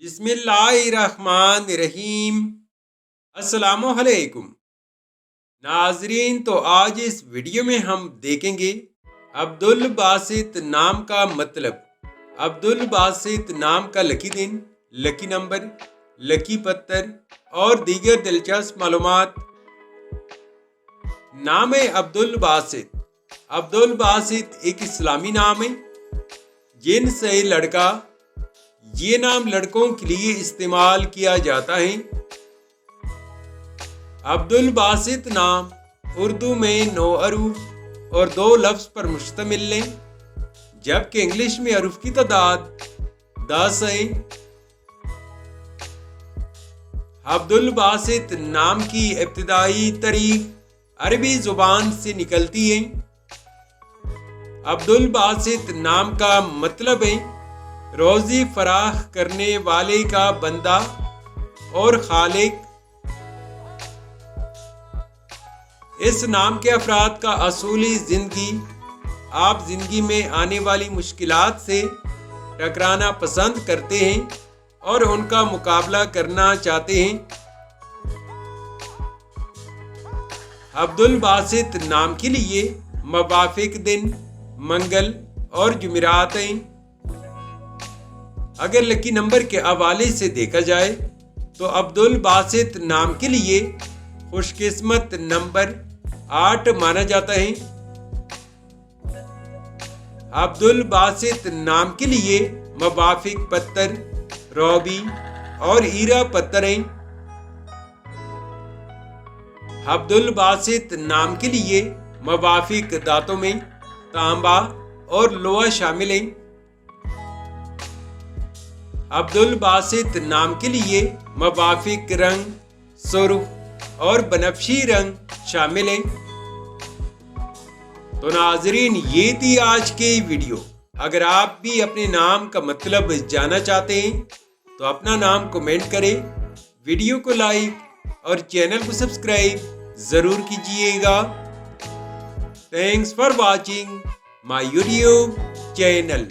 बिस्मिल्लाहिर्रहमानिर्रहीम। अस्सलामुअलैकुम नाजरीन। तो आज इस वीडियो में हम देखेंगे अब्दुल बासित नाम का मतलब, अब्दुल बासित नाम का लकी दिन, लकी नंबर, लकी पत्थर और दीगर दिलचस्प मालूमात। नाम है अब्दुल बासित। अब्दुल बासित एक इस्लामी नाम है। जिन्स है लड़का। ये नाम लड़कों के लिए इस्तेमाल किया जाता है। अब्दुल बासित नाम उर्दू में 9 अरूफ और 2 लफ्ज पर मुश्तमिल है, जबकि इंग्लिश में अरूफ की तादाद 10 है। अब्दुल बासित नाम की इब्तिदाई तारीख अरबी जुबान से निकलती है। अब्दुल बासित नाम का मतलब है रोजी फराह करने वाले का बंदा और खालिक। इस नाम के अफराद का असूली जिंदगी, आप जिंदगी में आने वाली मुश्किलात से टकराना पसंद करते हैं और उनका मुकाबला करना चाहते हैं। अब्दुल बासित नाम के लिए मवाफिक दिन मंगल और जुमेरात हैं। अगर लकी नंबर के हवाले से देखा जाए तो अब्दुल बासित नाम के लिए खुशकिस्मत नंबर 8 माना जाता है। अब्दुल बासित नाम के लिए मवाफिक पत्थर रोबी और हीरा पत्थर हैं। अब्दुल बासित नाम के लिए मवाफिक दांतों में तांबा और लोहा शामिल हैं। अब्दुल बासित नाम के लिए मवाफिक रंग सुर्ख और बनफशी रंग शामिल हैं। तो नाजरीन, ये थी आज की वीडियो। अगर आप भी अपने नाम का मतलब जानना चाहते हैं तो अपना नाम कमेंट करें, वीडियो को लाइक और चैनल को सब्सक्राइब जरूर कीजिएगा। Thanks for watching my YouTube channel.